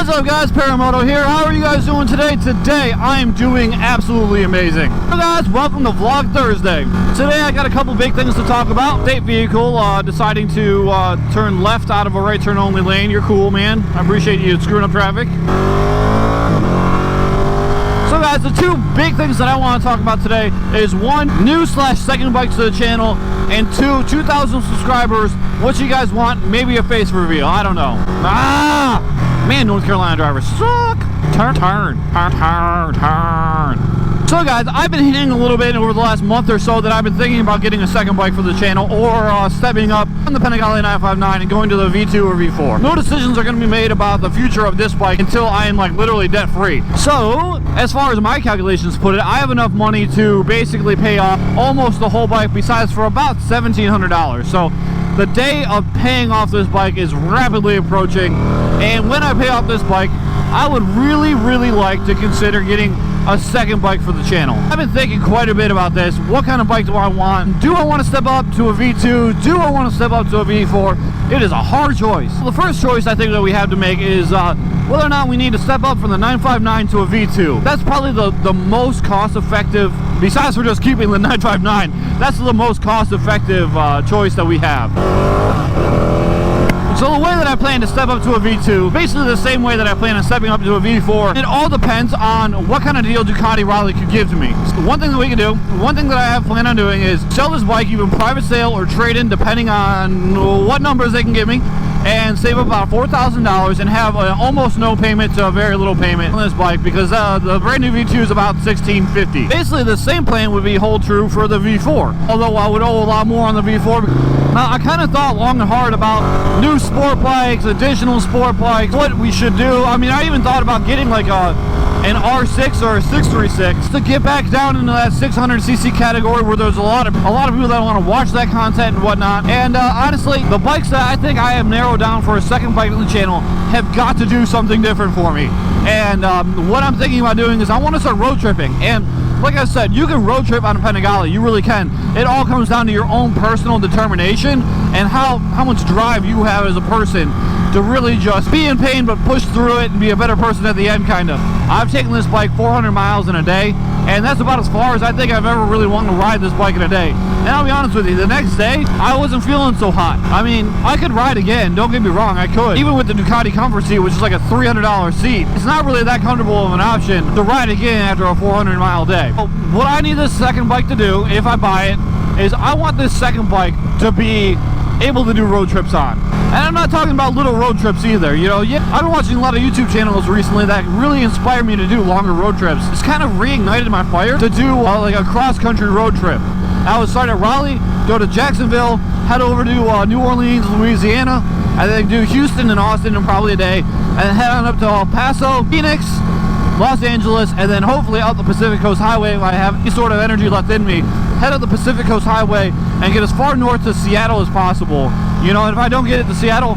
What's up guys, Paramoto here. How are you guys doing today? Today I am doing absolutely amazing. So guys, welcome to Vlog Thursday. Today I got a couple big things to talk about. State vehicle deciding to turn left out of a right turn only lane. You're cool, man. I appreciate you screwing up traffic. So guys, the two big things that I want to talk about today is one, new/second bike to the channel, and two, 2,000 subscribers. What you guys want? Maybe a face reveal. I don't know. Man, North Carolina drivers suck. Turn. So guys, I've been hitting a little bit over the last month or so that I've been thinking about getting a second bike for the channel, or stepping up on the Panigale 959 and going to the V2 or V4. No decisions are going to be made about the future of this bike until I am like literally debt free. So as far as my calculations put it, I have enough money to basically pay off almost the whole bike, besides for about $1,700. So the day of paying off this bike is rapidly approaching, and when I pay off this bike, I would really like to consider getting a second bike for the channel. I've been thinking quite a bit about this. What kind of bike do I want? Do I want to step up to a V2? Do I want to step up to a V4? It is a hard choice. The first choice I think that we have to make is whether or not we need to step up from the 959 to a V2. That's probably the most cost-effective, besides for just keeping the 959, that's the most cost-effective choice that we have. So the way that I plan to step up to a V2, basically the same way that I plan on stepping up to a V4, it all depends on what kind of deal Ducati Raleigh could give to me. So one thing that we can do, one thing that I have planned on doing is sell this bike, even private sale or trade-in, depending on what numbers they can give me, and save about $4,000 and have almost no payment to a very little payment on this bike, because the brand new V2 is about $1,650. Basically the same plan would be hold true for the V4, although I would owe a lot more on the V4. Now, I kind of thought long and hard about new sport bikes, additional sport bikes, what we should do. I mean, I even thought about getting like an R6 or a 636 to get back down into that 600cc category where there's a lot of people that want to watch that content and whatnot. And honestly, the bikes that I think I have narrowed down for a second bike on the channel have got to do something different for me. And what I'm thinking about doing is I want to start road tripping. And like I said, you can road trip on a Panigale, you really can. It all comes down to your own personal determination and how much drive you have as a person to really just be in pain but push through it and be a better person at the end, kind of. I've taken this bike 400 miles in a day, and that's about as far as I think I've ever really wanted to ride this bike in a day. And I'll be honest with you, the next day, I wasn't feeling so hot. I mean, I could ride again, don't get me wrong, I could. Even with the Ducati Comfort seat, which is like a $300 seat, it's not really that comfortable of an option to ride again after a 400-mile day. So what I need this second bike to do, if I buy it, is I want this second bike to be able to do road trips on. And I'm not talking about little road trips either, you know. I've been watching a lot of YouTube channels recently that really inspired me to do longer road trips. It's kind of reignited my fire to do like a cross-country road trip. I would start at Raleigh, go to Jacksonville, head over to New Orleans, Louisiana, and then do Houston and Austin in probably a day, and then head on up to El Paso, Phoenix, Los Angeles, and then hopefully out the Pacific Coast Highway if I have any sort of energy left in me. Head up the Pacific Coast Highway and get as far north to Seattle as possible. You know, and if I don't get it to Seattle,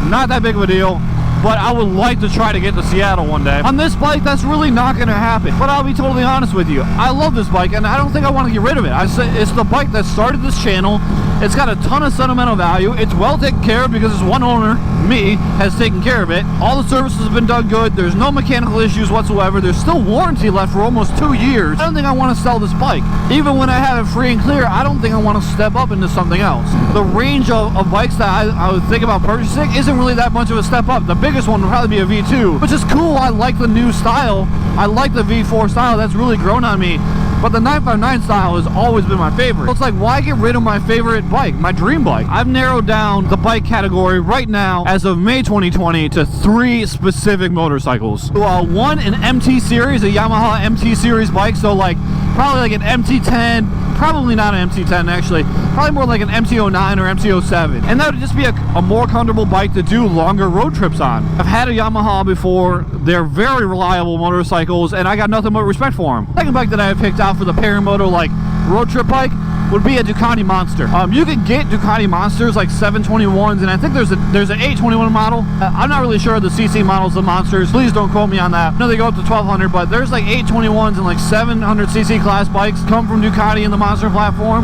not that big of a deal, but I would like to try to get to Seattle one day. On this bike, that's really not going to happen. But I'll be totally honest with you. I love this bike, and I don't think I want to get rid of it. I say it's the bike that started this channel. It's got a ton of sentimental value. It's well taken care of because its one owner, me, has taken care of it. All the services have been done good. There's no mechanical issues whatsoever. There's still warranty left for almost 2 years. I don't think I want to sell this bike. Even when I have it free and clear, I don't think I want to step up into something else. The range of bikes that I would think about purchasing isn't really that much of a step up. The biggest one would probably be a V2, which is cool. I like the new style. I like the V4 style. That's really grown on me. But the 959 style has always been my favorite. So it's like, why get rid of my favorite bike, my dream bike? I've narrowed down the bike category right now, as of May 2020, to 3 specific motorcycles. One, an MT series, a Yamaha MT series bike. So like, probably like an MT10, probably not an MT10 actually, probably more like an MT09 or MT07. And that would just be a more comfortable bike to do longer road trips on. I've had a Yamaha before. They're very reliable motorcycles, and I got nothing but respect for them. The second bike that I have picked out for the Paramoto like road trip bike would be a Ducati Monster. You can get Ducati Monsters like 721s, and I think there's an 821 model. I'm not really sure of the CC models of Monsters. Please don't quote me on that. I know they go up to 1200, but there's like 821s and like 700cc class bikes come from Ducati in the Monster platform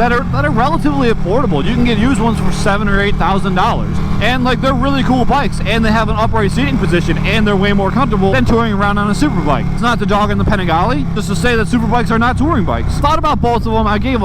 that are relatively affordable. You can get used ones for $7,000 or $8,000, and like they're really cool bikes, and they have an upright seating position, and they're way more comfortable than touring around on a super bike. It's not the dog in the Panigale, just to say that super bikes are not touring bikes. Thought about both of them. I gave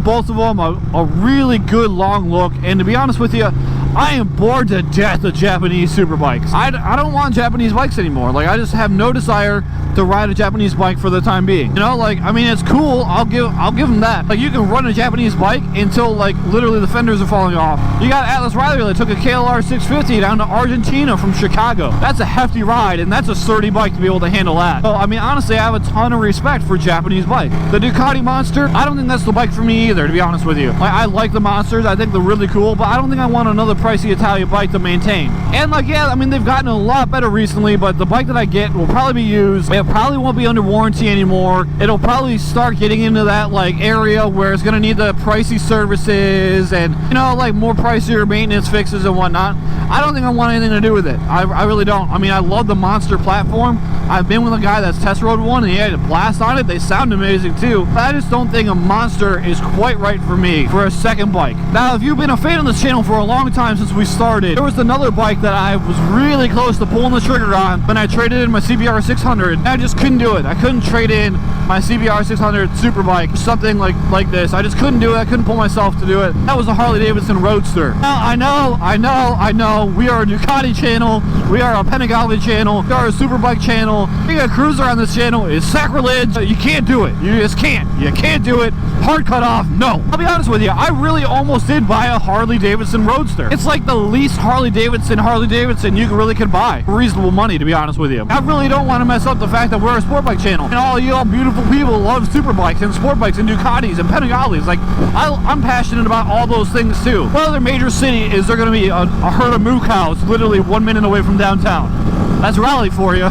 both of them a really good long look, and to be honest with you, I am bored to death of Japanese super bikes. I don't want Japanese bikes anymore. Like, I just have no desire to ride a Japanese bike for the time being. You know, like, I mean, it's cool. I'll give them that. Like, you can run a Japanese bike until like literally the fenders are falling off. You got Atlas Riley that took a KLR 650 down to Argentina from Chicago. That's a hefty ride, and that's a sturdy bike to be able to handle that. So I mean, honestly, I have a ton of respect for Japanese bikes. The Ducati Monster, I don't think that's the bike for me either, to be honest with you. Like, I like the Monsters. I think they're really cool, but I don't think I want another pricey Italian bike to maintain. And like, yeah, I mean, they've gotten a lot better recently, but the bike that I get will probably be used. It probably won't be under warranty anymore. It'll probably start getting into that like area where it's gonna need the pricey services and, you know, like more pricier maintenance fixes and whatnot. I don't think I want anything to do with it. I really don't. I mean, I love the Monster platform. I've been with a guy that's test rode one, and he had a blast on it. They sound amazing too, but I just don't think a Monster is quite right for me for a second bike. Now, if you've been a fan of this channel for a long time since we started, there was another bike that I was really close to pulling the trigger on when I traded in my CBR 600. I just couldn't do it. I couldn't trade in my CBR 600 super bike, something like this. I just couldn't do it. I couldn't pull myself to do it. That was a Harley Davidson Roadster. Now, I know. We are a Ducati channel. We are a Panigale channel. We are a super bike channel. Being a cruiser on this channel is sacrilege. You can't do it. You just can't. You can't do it. Hard cut off. No. I'll be honest with you. I really almost did buy a Harley Davidson Roadster. It's like the least Harley Davidson you really could buy for reasonable money, to be honest with you. I really don't want to mess up the fact that we're a sport bike channel, and all you all beautiful people love super bikes and sport bikes and Ducatis and Panigales. Like, I'm passionate about all those things too. What other major city is there going to be a herd of moo cows literally 1 minute away from downtown? That's Raleigh for you.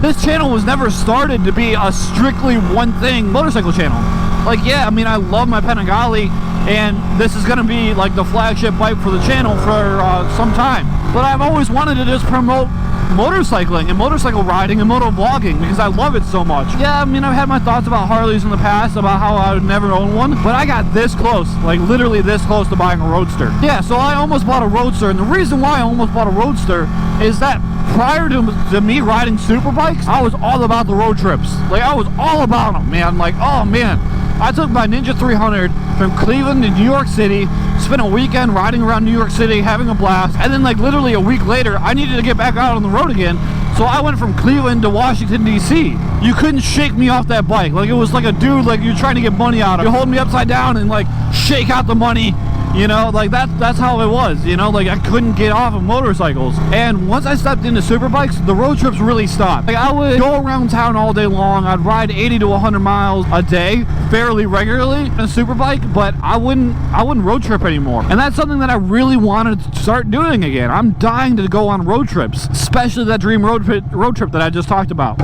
This channel was never started to be a strictly one thing motorcycle channel. Like, yeah, I mean, I love my Panigale, and this is going to be like the flagship bike for the channel for some time. But I've always wanted to just promote motorcycling and motorcycle riding and moto vlogging because I love it so much. Yeah, I mean, I've had my thoughts about Harleys in the past, about how I would never own one, but I got this close, like literally this close to buying a Roadster. Yeah, so I almost bought a Roadster, and the reason why I almost bought a Roadster is that prior to me riding super bikes, I was all about the road trips. Like, I was all about them, man. Like, oh man, I took my Ninja 300 from Cleveland to New York City, spent a weekend riding around New York City, having a blast, and then like literally a week later, I needed to get back out on the road again, so I went from Cleveland to Washington, D.C. You couldn't shake me off that bike. Like, it was like a dude, like you're trying to get money out of. You hold me upside down and like shake out the money. You know, like that's how it was, you know, like I couldn't get off of motorcycles. And once I stepped into super bikes, the road trips really stopped. Like, I would go around town all day long. I'd ride 80 to 100 miles a day fairly regularly on a super bike, but I wouldn't road trip anymore. And that's something that I really wanted to start doing again. I'm dying to go on road trips, especially that dream road trip that I just talked about.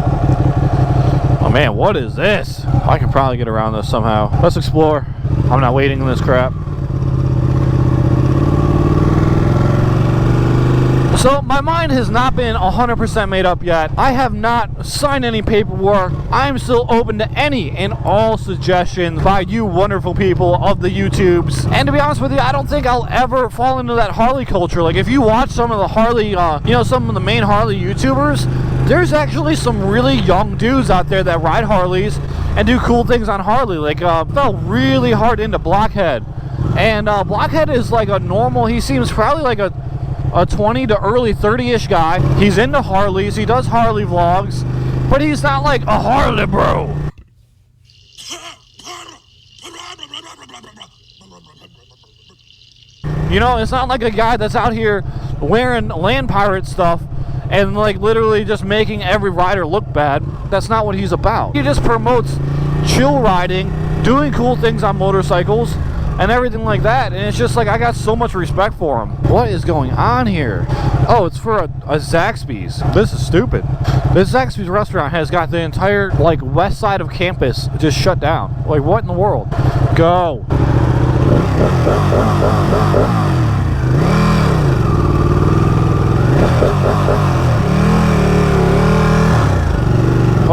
Oh man, what is this? I can probably get around this somehow. Let's explore. I'm not waiting in this crap. So my mind has not been 100% made up yet. I have not signed any paperwork. I am still open to any and all suggestions by you wonderful people of the YouTubes. And to be honest with you, I don't think I'll ever fall into that Harley culture. Like, if you watch some of the Harley, you know, some of the main Harley YouTubers, there's actually some really young dudes out there that ride Harleys and do cool things on Harley. Like, fell really hard into Blockhead. And Blockhead is like a normal, he seems probably like a 20 to early 30-ish guy. He's into Harleys, he does Harley vlogs, but he's not like a Harley bro. You know, it's not like a guy that's out here wearing land pirate stuff and like literally just making every rider look bad. That's not what he's about. He just promotes chill riding, doing cool things on motorcycles, and everything like that, and it's just like I got so much respect for him. What is going on here? Oh, it's for a Zaxby's. This is stupid. This Zaxby's restaurant has got the entire like west side of campus just shut down. Like, what in the world? Go.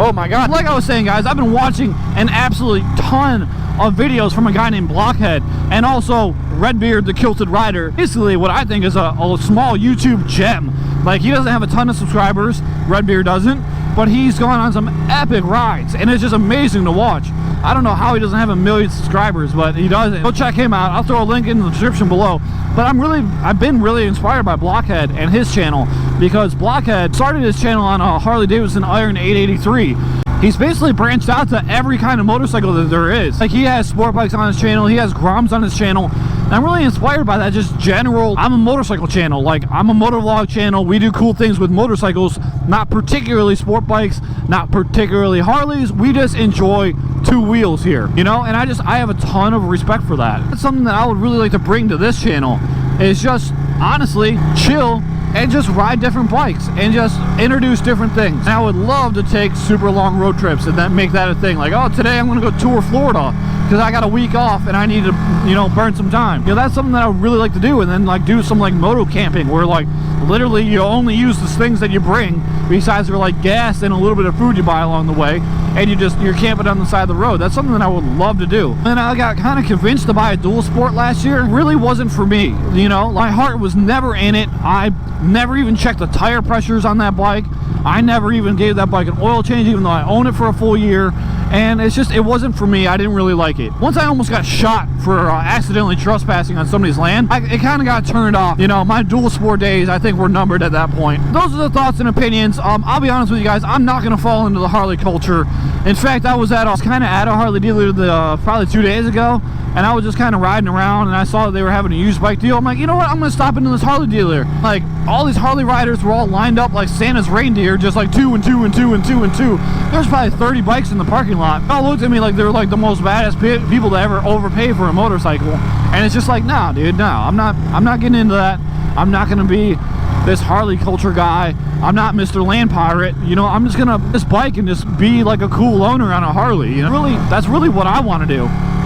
Oh my god. Like I was saying, guys, I've been watching an absolutely ton of videos from a guy named Blockhead, and also Redbeard, the Kilted Rider. Basically, what I think is a small YouTube gem. Like, he doesn't have a ton of subscribers, Redbeard doesn't, but he's gone on some epic rides, and it's just amazing to watch. I don't know how he doesn't have 1 million subscribers, but he does it. Go check him out. I'll throw a link in the description below. But I've been really inspired by Blockhead and his channel, because Blockhead started his channel on a Harley Davidson Iron 883. He's basically branched out to every kind of motorcycle that there is. Like, he has sport bikes on his channel, he has Groms on his channel. And I'm really inspired by that, just general, I'm a motorcycle channel. Like, I'm a motovlog channel. We do cool things with motorcycles, not particularly sport bikes, not particularly Harleys. We just enjoy two wheels here, you know? And I have a ton of respect for that. That's something that I would really like to bring to this channel, is just, honestly, chill and just ride different bikes and just introduce different things. And I would love to take super long road trips and then make that a thing. Like, oh, today I'm gonna go tour Florida because I got a week off and I need to, you know, burn some time. You know, that's something that I would really like to do. And then like do some like moto camping where like literally you only use the things that you bring besides for like gas and a little bit of food you buy along the way, and you're camping on the side of the road. That's something that I would love to do. And I got kind of convinced to buy a dual sport last year. It really wasn't for me, you know? My heart was never in it. I never even checked the tire pressures on that bike. I never even gave that bike an oil change, even though I owned it for a full year. And it's just, it wasn't for me. I didn't really like it. Once I almost got shot for accidentally trespassing on somebody's land, it kind of got turned off. You know, my dual sport days, I think, were numbered at that point. Those are the thoughts and opinions. I'll be honest with you guys, I'm not going to fall into the Harley culture. In fact, I was kind of at a Harley dealer probably 2 days ago, and I was just kind of riding around, and I saw that they were having a used bike deal. I'm like, you know what, I'm going to stop into this Harley dealer. Like, all these Harley riders were all lined up like Santa's reindeer, just like 2 and 2 and 2 and 2 and 2. There's probably 30 bikes in the parking lot. They all looked at me like they were like the most badass people to ever overpay for a motorcycle. And it's just like, nah, dude, no, I'm not getting into that. I'm not going to be this Harley culture guy. I'm not Mr. Land Pirate. You know, I'm just gonna this bike and just be like a cool owner on a Harley. You know, really, that's really what I want to do.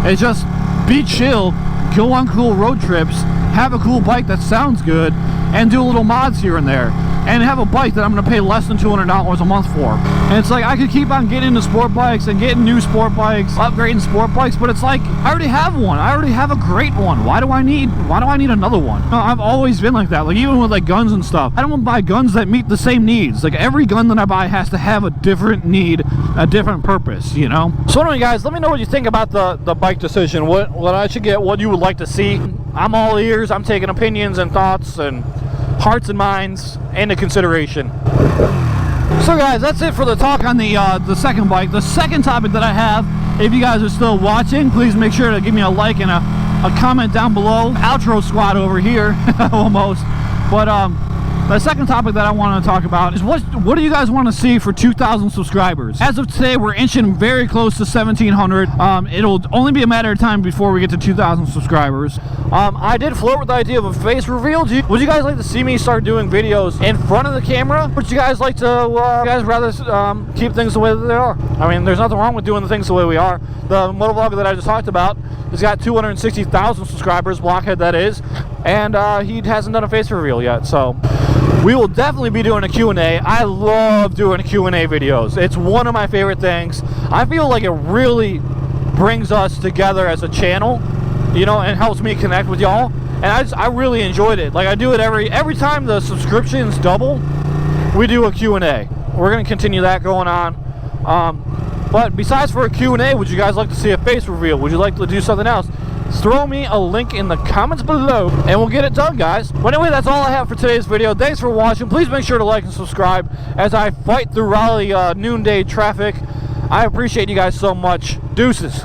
Is just be chill, go on cool road trips, have a cool bike that sounds good, and do little mods here and there, and have a bike that I'm going to pay less than $200 a month for. And it's like, I could keep on getting into sport bikes and getting new sport bikes, upgrading sport bikes, but it's like, I already have one. I already have a great one. Why do I need another one? No, I've always been like that. Like, even with like guns and stuff, I don't want to buy guns that meet the same needs. Like, every gun that I buy has to have a different need, a different purpose, you know? So anyway, guys, let me know what you think about the bike decision. What I should get, what you would like to see. I'm all ears. I'm taking opinions and thoughts and hearts and minds into consideration. So guys, that's it for the talk on the second bike. The second topic that I have, if you guys are still watching, please make sure to give me a like and a comment down below. Outro squad over here, almost. But the second topic that I want to talk about is what do you guys want to see for 2,000 subscribers? As of today, we're inching very close to 1,700. It'll only be a matter of time before we get to 2,000 subscribers. I did flirt with the idea of a face reveal. Would you guys like to see me start doing videos in front of the camera? Would you guys like to, you guys rather keep things the way that they are? I mean, there's nothing wrong with doing the things the way we are. The motovlogger that I just talked about has got 260,000 subscribers, Blockhead that is, and he hasn't done a face reveal yet, so we will definitely be doing a Q&A. I love doing Q&A videos. It's one of my favorite things. I feel like it really brings us together as a channel, you know, and helps me connect with y'all. And I really enjoyed it. Like, I do it every time the subscriptions double, we do a Q&A. We're going to continue that going on. But besides for a Q&A, would you guys like to see a face reveal? Would you like to do something else? Throw me a link in the comments below and we'll get it done, guys. But anyway, that's all I have for today's video. Thanks for watching. Please make sure to like and subscribe as I fight through Raleigh noonday traffic. I appreciate you guys so much. Deuces.